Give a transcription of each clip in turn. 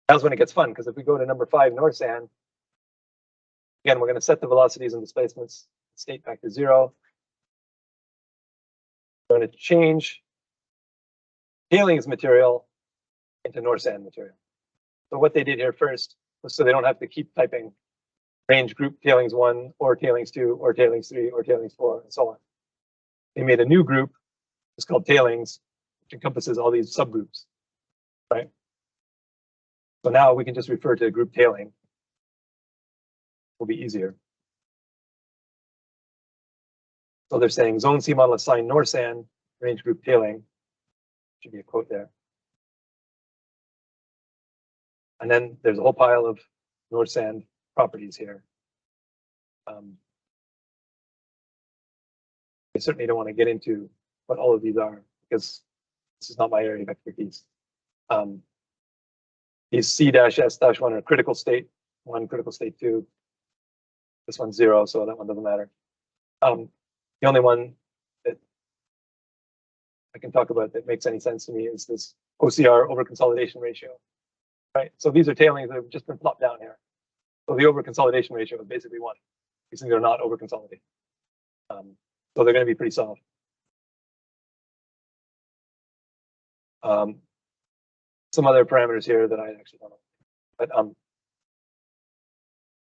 That's when it gets fun, because if we go to number 5, North Sand, again, we're going to set the velocities and displacements state back to 0. We're going to change tailings material into North Sand material. So what they did here first was so they don't have to keep typing range group tailings 1 or tailings 2 or tailings 3 or tailings 4 and so on. They made a new group. It's called tailings, which encompasses all these subgroups, right? So now we can just refer to group tailing. Will be easier. So they're saying zone C model assigned North Sand range group tailing. Should be a quote there. And then there's a whole pile of North Sand properties here. I certainly don't want to get into what all of these are, because this is not my area of expertise. These C-S-1 are critical state 1, critical state 2. This one's 0, so that one doesn't matter. The only one that I can talk about that makes any sense to me is this OCR over consolidation ratio, right? So these are tailings that have just been plopped down here. So the over consolidation ratio is basically 1. These things are not over consolidated. So they're going to be pretty soft. Some other parameters here that I actually don't know, but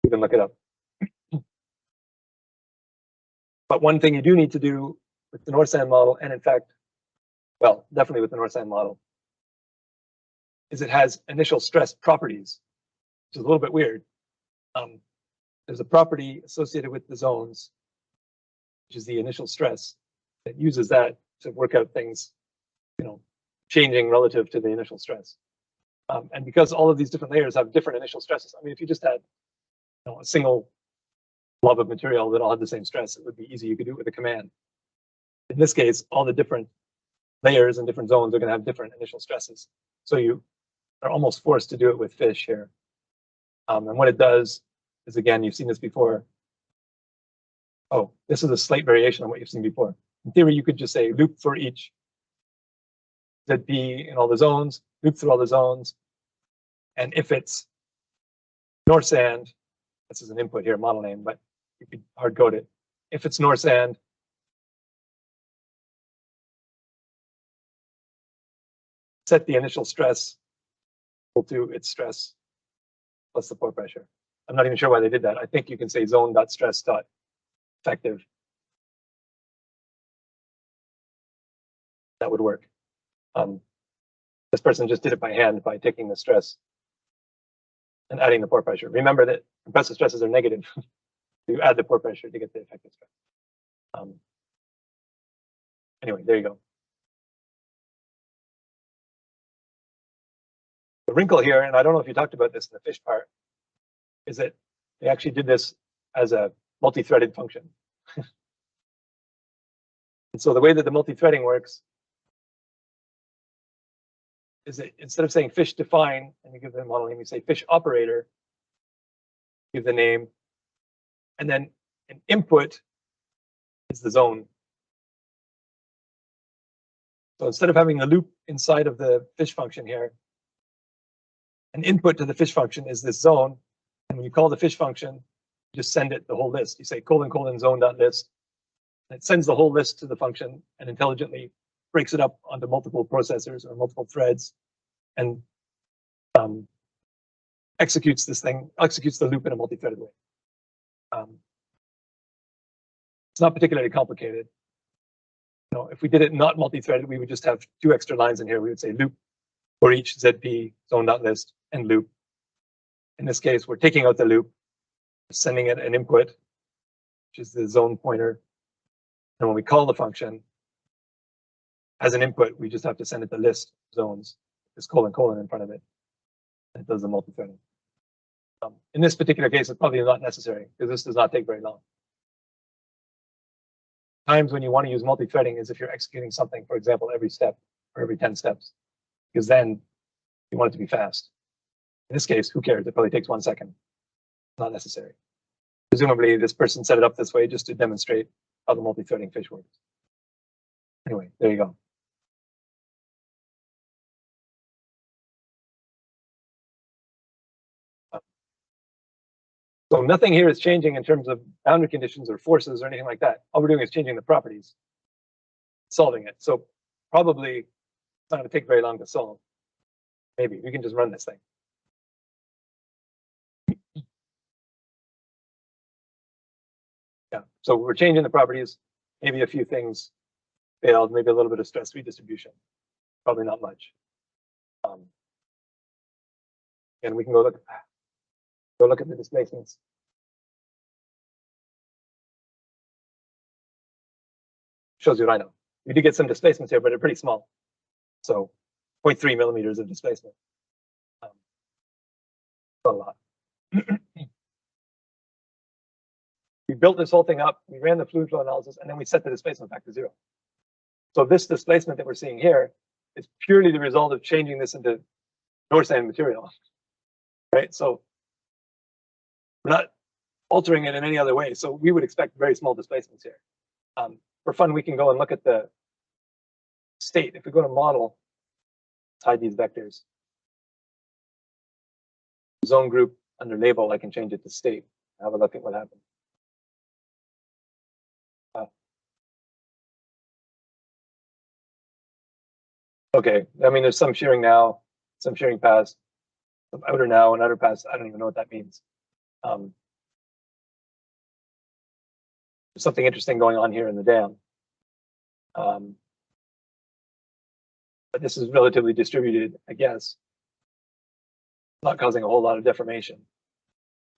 you can look it up. But one thing you do need to do with the North Sand model, and in fact, well, definitely with the North Sand model, is it has initial stress properties, which is a little bit weird. There's a property associated with the zones, which is the initial stress, that uses that to work out things, changing relative to the initial stress. And because all of these different layers have different initial stresses, I mean, if you just had a single blob of material that all had the same stress, it would be easy. You could do it with a command. In this case, all the different layers and different zones are going to have different initial stresses. So you are almost forced to do it with fish here. And what it does is, again, you've seen this before. Oh, this is a slight variation on what you've seen before. In theory, you could just say loop for each ZP in all the zones, loop through all the zones. And if it's North Sand, this is an input here, model name, but you could hard code it. If it's North Sand, set the initial stress equal to its stress plus the pore pressure. I'm not even sure why they did that. I think you can say zone.stress.effective. That would work. This person just did it by hand by taking the stress and adding the pore pressure. Remember that compressive stresses are negative. You add the pore pressure to get the effective stress. Anyway, there you go. The wrinkle here, and I don't know if you talked about this in the fish part, is that they actually did this as a multi-threaded function. And so the way that the multi-threading works is that instead of saying fish define and you give the model name, you say fish operator, give the name, and then an input is the zone. So instead of having a loop inside of the fish function here, an input to the fish function is this zone. And when you call the fish function, you just send it the whole list. You say : zone.list. And it sends the whole list to the function and intelligently breaks it up onto multiple processors or multiple threads, and executes the loop in a multi-threaded way. It's not particularly complicated. If we did it not multi-threaded, we would just have 2 extra lines in here. We would say loop for each ZP zone.list and loop. In this case, we're taking out the loop, sending it an input, which is the zone pointer. And when we call the function as an input, we just have to send it the list of zones, this : in front of it. And it does the multi-threading. In this particular case, it's probably not necessary because this does not take very long. Times when you want to use multi-threading is if you're executing something, for example, every step or every 10 steps, because then you want it to be fast. In this case, who cares? It probably takes 1 second. It's not necessary. Presumably, this person set it up this way just to demonstrate how the multi-threading fish works. Anyway, there you go. So nothing here is changing in terms of boundary conditions or forces or anything like that. All we're doing is changing the properties, solving it. So probably it's not going to take very long to solve. Maybe we can just run this thing. Yeah, so we're changing the properties. Maybe a few things failed, maybe a little bit of stress redistribution. Probably not much. And we can go look at the displacements. Shows you what I know. We did get some displacements here, but they're pretty small. So 0.3 millimeters of displacement. Not a lot. We built this whole thing up, we ran the fluid flow analysis, and then we set the displacement back to 0. So this displacement that we're seeing here is purely the result of changing this into North sand material, right? So we're not altering it in any other way. So we would expect very small displacements here. For fun, we can go and look at the state. If we go to model, hide these vectors. Zone group under label, I can change it to state. Have a look at what happened. Okay, I mean, there's some shearing now, some shearing past, some outer now and outer past. I don't even know what that means. There's something interesting going on here in the dam. But this is relatively distributed, I guess. Not causing a whole lot of deformation.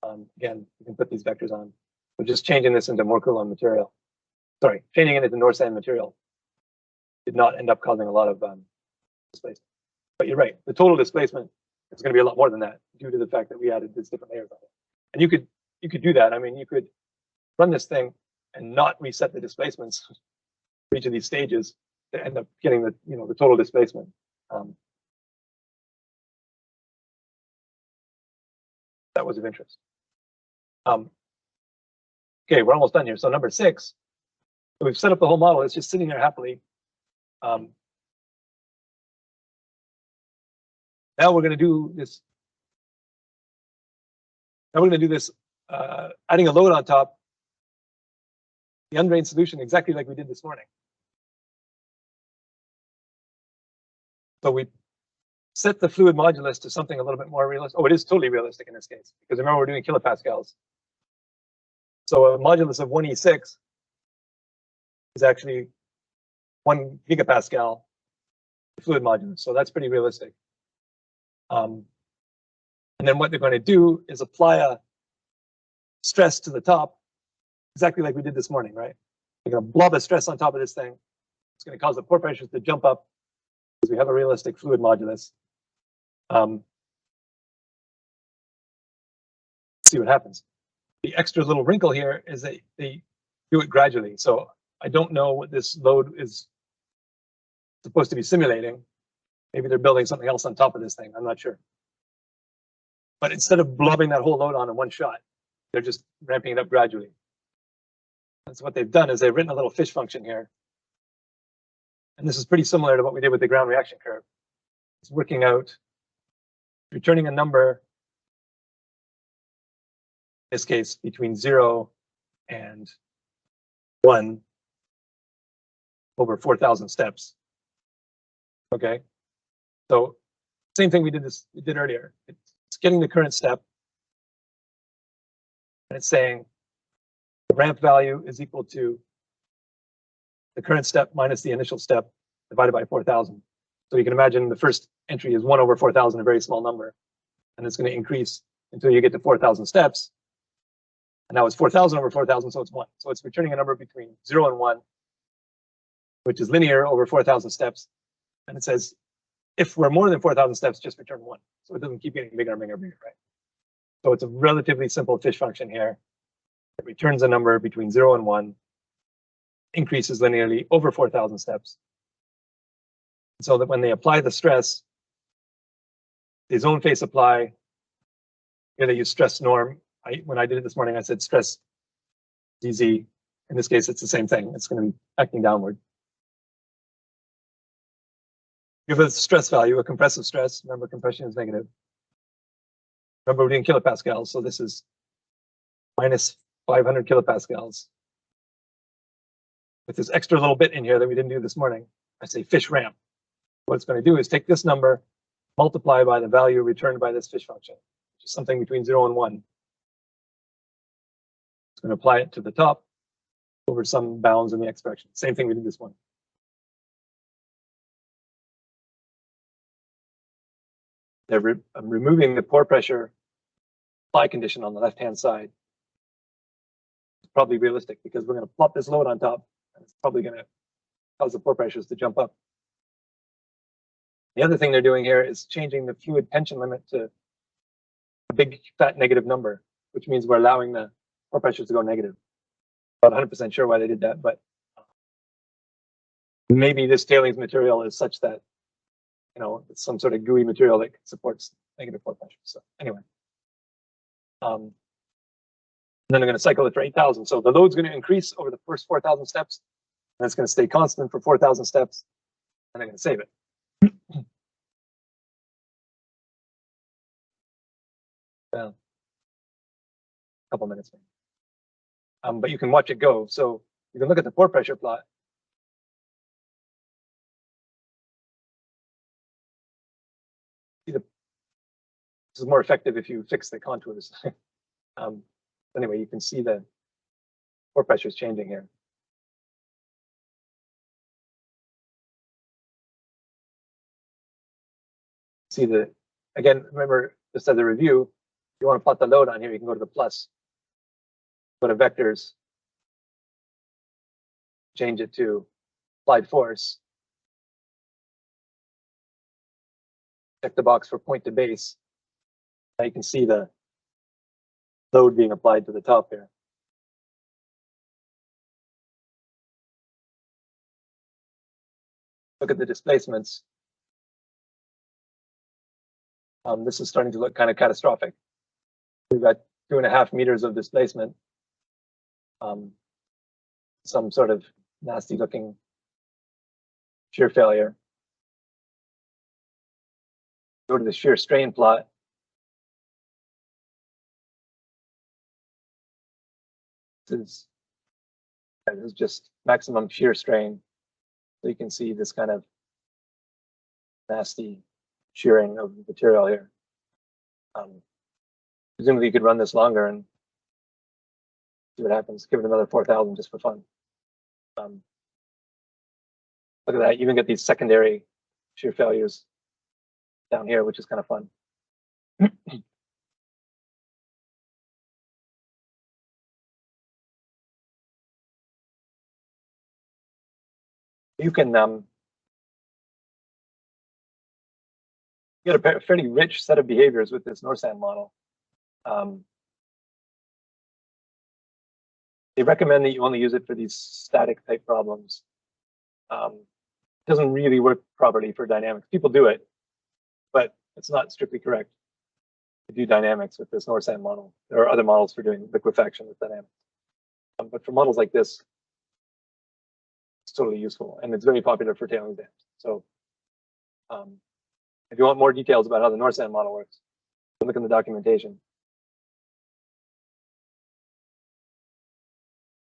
Again, you can put these vectors on. We're just changing this into more Coulomb material. Sorry, changing it into North sand material did not end up causing a lot of displacement. But you're right, the total displacement is going to be a lot more than that due to the fact that we added these different layers on it. And you could do that. I mean, you could run this thing and not reset the displacements for each of these stages to end up getting the the total displacement. That was of interest. Okay, we're almost done here. So number 6, so we've set up the whole model. It's just sitting there happily. Now we're going to do this. Now we're going to do this, adding a load on top, the undrained solution, exactly like we did this morning. So we set the fluid modulus to something a little bit more realistic. Oh, it is totally realistic in this case, because remember we're doing kilopascals. So a modulus of 1E6 is actually 1 gigapascal fluid modulus. So that's pretty realistic. And then what they're going to do is apply a stress to the top, exactly like we did this morning, right? They're going to blob a stress on top of this thing. It's going to cause the pore pressures to jump up because we have a realistic fluid modulus. See what happens. The extra little wrinkle here is that they do it gradually. So I don't know what this load is supposed to be simulating. Maybe they're building something else on top of this thing. I'm not sure. But instead of blobbing that whole load on in one shot, they're just ramping it up gradually. And so what they've done is they've written a little fish function here. And this is pretty similar to what we did with the ground reaction curve. It's working out, returning a number, in this case, between 0 and 1 over 4,000 steps. Okay. So same thing we did earlier. It's getting the current step, and it's saying the ramp value is equal to the current step minus the initial step divided by 4,000. So you can imagine the first entry is 1 over 4,000, a very small number, and it's going to increase until you get to 4,000 steps. And now it's 4,000 over 4,000, so it's 1. So it's returning a number between 0 and 1, which is linear over 4,000 steps. And it says, if we're more than 4,000 steps, just return 1. So it doesn't keep getting bigger and bigger and bigger, right? So it's a relatively simple fish function here. It returns a number between 0 and 1, increases linearly over 4,000 steps. So that when they apply the stress, the zone face apply, here they use stress norm. When I did it this morning, I said stress DZ. In this case, it's the same thing. It's going to be acting downward. Give a stress value, a compressive stress. Remember, compression is negative. Remember, we're doing kilopascals, so this is minus 500 kilopascals. With this extra little bit in here that we didn't do this morning, I say fish ramp. What it's going to do is take this number, multiply by the value returned by this fish function, which is something between 0 and 1. It's going to apply it to the top over some bounds in the x direction. Same thing we did this morning. I'm removing the pore pressure apply condition on the left-hand side. It's probably realistic because we're going to plot this load on top, and it's probably going to cause the pore pressures to jump up. The other thing they're doing here is changing the fluid tension limit to a big fat negative number, which means we're allowing the pore pressures to go negative. Not 100% sure why they did that, but maybe this tailings material is such that, you know, it's some sort of gooey material that supports negative pore pressure. So anyway, and then I'm going to cycle it for 8,000. So the load's going to increase over the first 4,000 steps, and it's going to stay constant for 4,000 steps, and I'm going to save it. A couple minutes maybe. But you can watch it go. So you can look at the pore pressure plot. See this is more effective if you fix the contours. Anyway, you can see the pore pressure is changing here. See again, remember, just as a review, if you want to plot the load on here, you can go to the plus, go to vectors, change it to applied force, check the box for point to base. Now you can see the load being applied to the top here. Look at the displacements. This is starting to look kind of catastrophic. We've got 2.5 meters of displacement. Some sort of nasty looking shear failure. Go to the shear strain plot. This is just maximum shear strain. So you can see this kind of nasty shearing of the material here. Presumably you could run this longer and see what happens. Give it another 4,000 just for fun. Look at that, you even get these secondary shear failures down here, which is kind of fun. You can get a fairly rich set of behaviors with this Norsand model. They recommend that you only use it for these static type problems. It doesn't really work properly for dynamics. People do it, but it's not strictly correct to do dynamics with this Norsand model. There are other models for doing liquefaction with dynamics. But for models like this, it's totally useful, and it's very popular for tailings dams. So if you want more details about how the Norsand model works, look in the documentation.